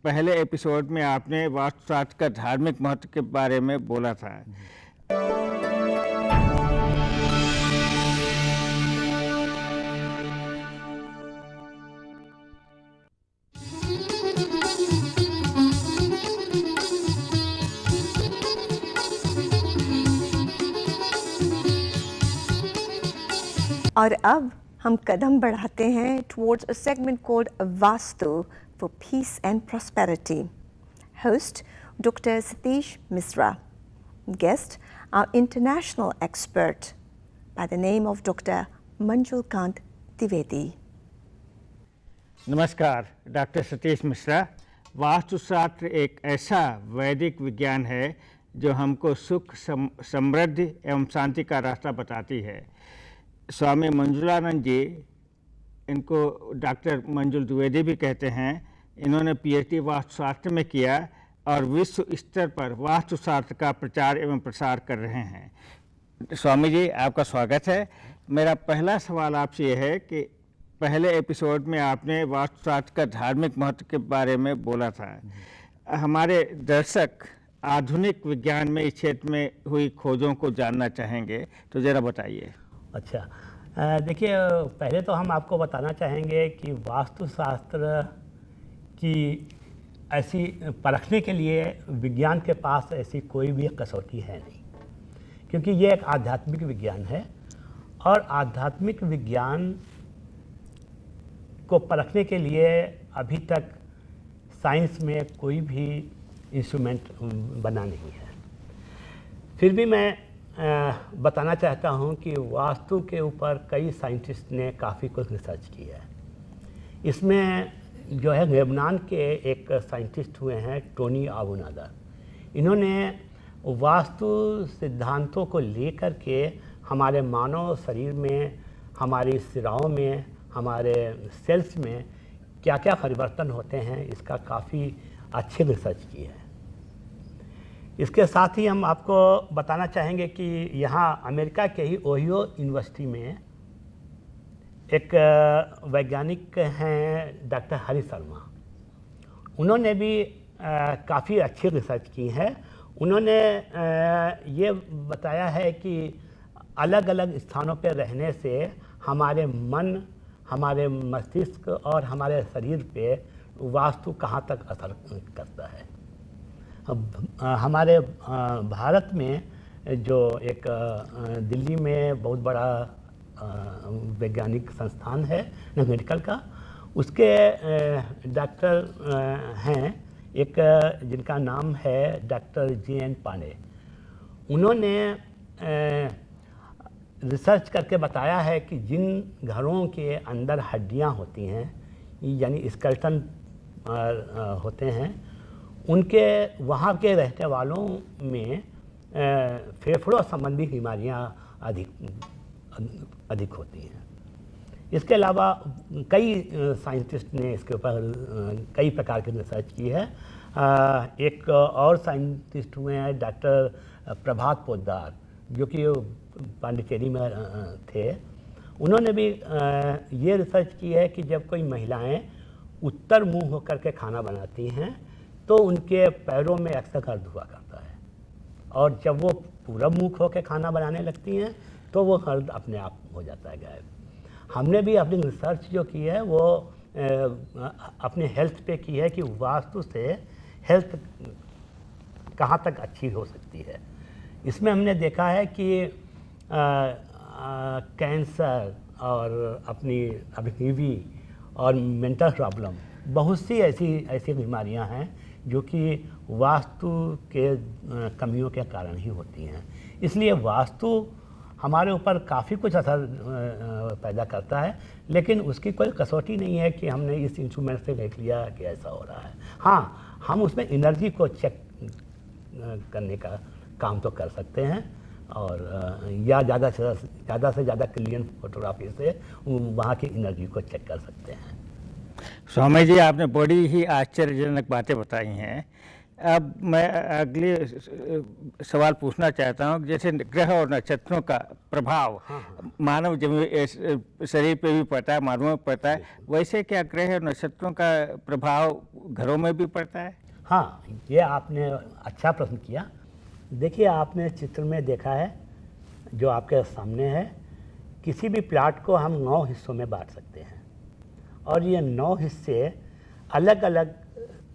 पहले एपिसोड में आपने वास्तुशास्त्र का धार्मिक महत्व के बारे में बोला था। और अब हम कदम बढ़ाते हैं towards a segment called Vastu for Peace and Prosperity. Host Dr. Satish Misra. Guest our international expert by the name of Dr. Manjul Kant Trivedi. नमस्कार, डॉक्टर सतीश मिश्रा। वास्तुशास्त्र एक ऐसा वैदिक विज्ञान है जो हमको सुख, समृद्धि एवं शांति का रास्ता बताती है। स्वामी मंजुलानंद जी, इनको डॉक्टर मंजुल द्विवेदी भी कहते हैं, इन्होंने पीएचडी वास्तुशास्त्र में किया और विश्व स्तर पर वास्तुशास्त्र का प्रचार एवं प्रसार कर रहे हैं। स्वामी जी, आपका स्वागत है। मेरा पहला सवाल आपसे यह है कि पहले एपिसोड में आपने वास्तुशास्त्र का धार्मिक महत्व के बारे में बोला था। हमारे दर्शक आधुनिक विज्ञान में इस क्षेत्र में हुई खोजों को जानना चाहेंगे, तो ज़रा बताइए। अच्छा, देखिए, पहले तो हम आपको बताना चाहेंगे कि वास्तुशास्त्र की ऐसी परखने के लिए विज्ञान के पास ऐसी कोई भी कसौटी है नहीं, क्योंकि ये एक आध्यात्मिक विज्ञान है और आध्यात्मिक विज्ञान को परखने के लिए अभी तक साइंस में कोई भी इंस्ट्रूमेंट बना नहीं है। फिर भी मैं बताना चाहता हूं कि वास्तु के ऊपर कई साइंटिस्ट ने काफ़ी कुछ रिसर्च की है। इसमें जो है लेबनान के एक साइंटिस्ट हुए हैं टोनी अबुनादर। इन्होंने वास्तु सिद्धांतों को लेकर के हमारे मानव शरीर में, हमारी सिराओं में, हमारे सेल्स में क्या क्या परिवर्तन होते हैं, इसका काफ़ी अच्छी रिसर्च की है। इसके साथ ही हम आपको बताना चाहेंगे कि यहाँ अमेरिका के ही ओहियो यूनिवर्सिटी में एक वैज्ञानिक हैं डॉक्टर हरि शर्मा। उन्होंने भी काफ़ी अच्छी रिसर्च की है। उन्होंने ये बताया है कि अलग अलग स्थानों पर रहने से हमारे मन, हमारे मस्तिष्क और हमारे शरीर पे वास्तु कहाँ तक असर करता है। हमारे भारत में जो एक दिल्ली में बहुत बड़ा वैज्ञानिक संस्थान है मेडिकल का, उसके डॉक्टर हैं एक जिनका नाम है डॉक्टर JN पांडे। उन्होंने रिसर्च करके बताया है कि जिन घरों के अंदर हड्डियां होती हैं, यानी स्केलेटन होते हैं, उनके वहाँ के रहने वालों में फेफड़ों संबंधी बीमारियाँ अधिक होती हैं। इसके अलावा कई साइंटिस्ट ने इसके ऊपर कई प्रकार की रिसर्च की है। एक और साइंटिस्ट हुए हैं डॉक्टर प्रभात पोद्दार, जो कि पांडिचेरी में थे। उन्होंने भी ये रिसर्च की है कि जब कोई महिलाएं उत्तर मुंह होकर के खाना बनाती हैं तो उनके पैरों में अक्सर दर्द हुआ करता है, और जब वो पूरब मुख होकर खाना बनाने लगती हैं तो वो दर्द अपने आप हो जाता है गायब। हमने भी अपनी रिसर्च जो की है वो अपने हेल्थ पे की है कि वास्तु से हेल्थ कहाँ तक अच्छी हो सकती है। इसमें हमने देखा है कि कैंसर और अपनी अभिनीवी और मेंटल प्रॉब्लम, बहुत सी ऐसी बीमारियां हैं जो कि वास्तु के कमियों के कारण ही होती हैं। इसलिए वास्तु हमारे ऊपर काफ़ी कुछ असर पैदा करता है, लेकिन उसकी कोई कसौटी नहीं है कि हमने इस इंस्ट्रूमेंट से देख लिया कि ऐसा हो रहा है। हाँ, हम उसमें एनर्जी को चेक करने का काम तो कर सकते हैं, और या ज़्यादा से ज़्यादा क्लियर फोटोग्राफी से वहाँ की एनर्जी को चेक कर सकते हैं। स्वामी जी, आपने बड़ी ही आश्चर्यजनक बातें बताई हैं। अब मैं अगले सवाल पूछना चाहता हूँ, जैसे ग्रह और नक्षत्रों का प्रभाव मानव शरीर पे भी पड़ता है, मानवों में पड़ता है, वैसे क्या ग्रह और नक्षत्रों का प्रभाव घरों में भी पड़ता है? हाँ, ये आपने अच्छा प्रश्न किया। देखिए, आपने चित्र में देखा है जो आपके सामने है, किसी भी प्लॉट को हम 9 हिस्सों में बांट सकते हैं और ये 9 हिस्से अलग अलग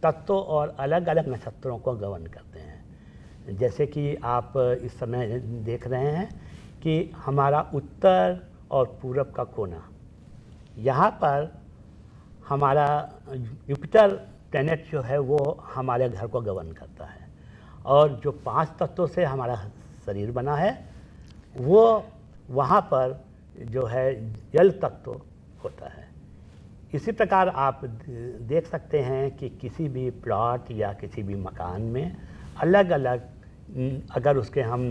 तत्वों और अलग अलग नक्षत्रों को गवर्न करते हैं। जैसे कि आप इस समय देख रहे हैं कि हमारा उत्तर और पूरब का कोना, यहाँ पर हमारा जुपिटर प्लैनेट जो है वो हमारे घर को गवर्न करता है और जो 5 तत्वों से हमारा शरीर बना है वो वहाँ पर जो है जल तत्व होता है। इसी प्रकार आप देख सकते हैं कि किसी भी प्लॉट या किसी भी मकान में अलग अलग अगर उसके हम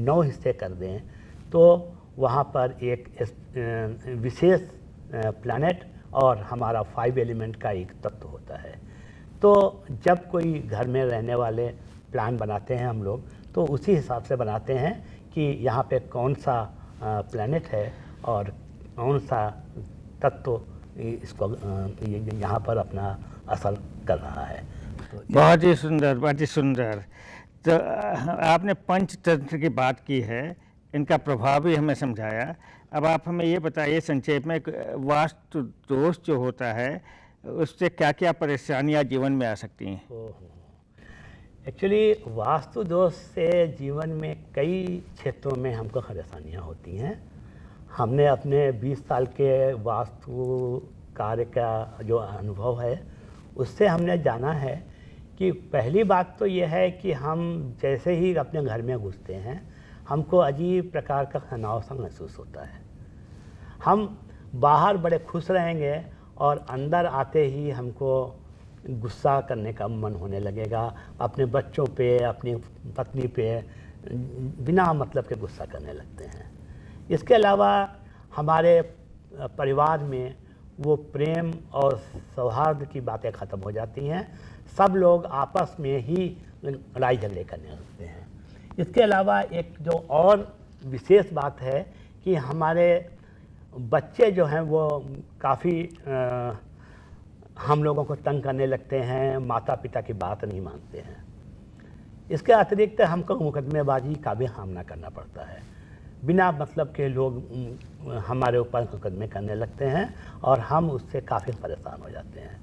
9 हिस्से कर दें तो वहाँ पर एक विशेष प्लैनेट और हमारा 5 एलिमेंट का एक तत्व होता है। तो जब कोई घर में रहने वाले प्लान बनाते हैं हम लोग, तो उसी हिसाब से बनाते हैं कि यहाँ पे कौन सा प्लैनेट है और कौन सा तत्व इसको यहाँ पर अपना असर कर रहा है। तो बहुत ही सुंदर, बहुत ही सुंदर। तो आपने पंचतंत्र की बात की है, इनका प्रभाव भी हमें समझाया। अब आप हमें ये बताइए संक्षेप में, वास्तु दोष जो होता है उससे क्या क्या परेशानियां जीवन में आ सकती हैं? एक्चुअली वास्तु दोष से जीवन में कई क्षेत्रों में हमको परेशानियाँ होती हैं। हमने अपने 20 साल के वास्तु कार्य का जो अनुभव है उससे हमने जाना है कि पहली बात तो यह है कि हम जैसे ही अपने घर में घुसते हैं हमको अजीब प्रकार का तनाव सा महसूस होता है। हम बाहर बड़े खुश रहेंगे और अंदर आते ही हमको गुस्सा करने का मन होने लगेगा, अपने बच्चों पे, अपनी पत्नी पे बिना मतलब के गुस्सा करने लगते हैं। इसके अलावा हमारे परिवार में वो प्रेम और सौहार्द की बातें ख़त्म हो जाती हैं, सब लोग आपस में ही लड़ाई झगड़े करने लगते हैं। इसके अलावा एक जो और विशेष बात है कि हमारे बच्चे जो हैं वो काफ़ी हम लोगों को तंग करने लगते हैं, माता पिता की बात नहीं मानते हैं। इसके अतिरिक्त हमको मुकदमेबाजी का भी सामना करना पड़ता है। बिना मतलब के लोग हमारे ऊपर मुकदमे करने लगते हैं और हम उससे काफ़ी परेशान हो जाते हैं।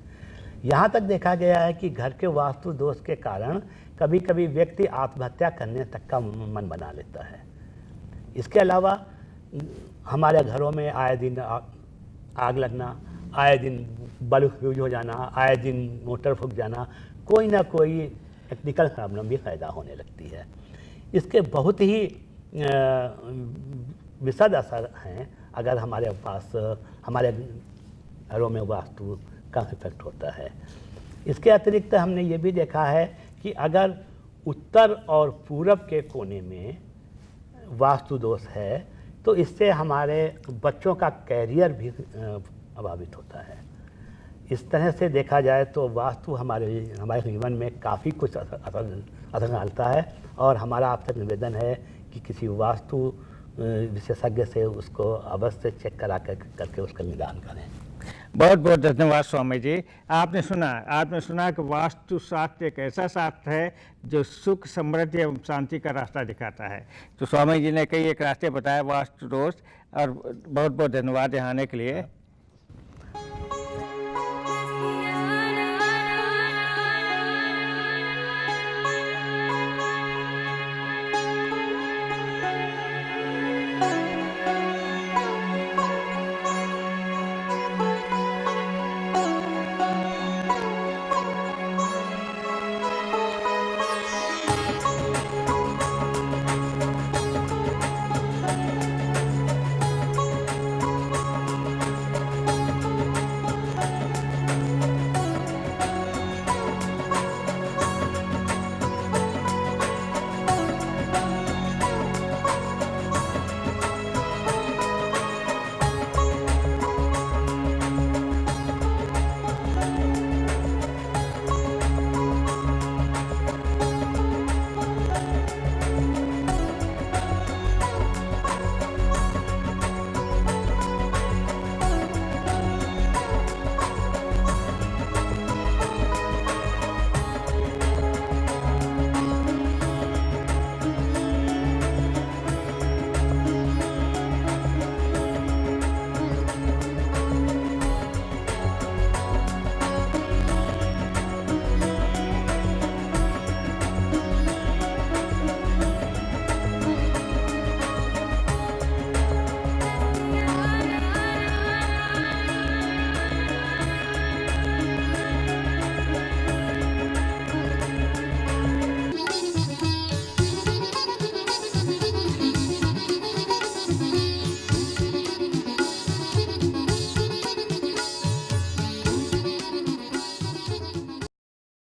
यहाँ तक देखा गया है कि घर के वास्तु दोष के कारण कभी कभी व्यक्ति आत्महत्या करने तक का मन बना लेता है। इसके अलावा हमारे घरों में आए दिन आग लगना, आए दिन बल्ब फ्यूज हो जाना, आए दिन मोटर फूक जाना, कोई ना कोई टेक्निकल प्रॉब्लम भी पैदा होने लगती है। इसके बहुत ही विशद असर हैं अगर हमारे पास हमारे घरों में वास्तु का इफेक्ट होता है। इसके अतिरिक्त हमने ये भी देखा है कि अगर उत्तर और पूरब के कोने में वास्तु दोष है तो इससे हमारे बच्चों का कैरियर भी प्रभावित होता है। इस तरह से देखा जाए तो वास्तु हमारे जीवन में काफ़ी कुछ असर डालता है और हमारा आपसे निवेदन है कि किसी वास्तु विशेषज्ञ से उसको अवश्य चेक करा करके उसका निदान करें। बहुत बहुत धन्यवाद स्वामी जी। आपने सुना कि वास्तु शास्त्र एक ऐसा शास्त्र है जो सुख, समृद्धि एवं शांति का रास्ता दिखाता है। तो स्वामी जी ने कई एक रास्ते बताए वास्तु दोष, और बहुत बहुत धन्यवाद यहाँ आने के लिए।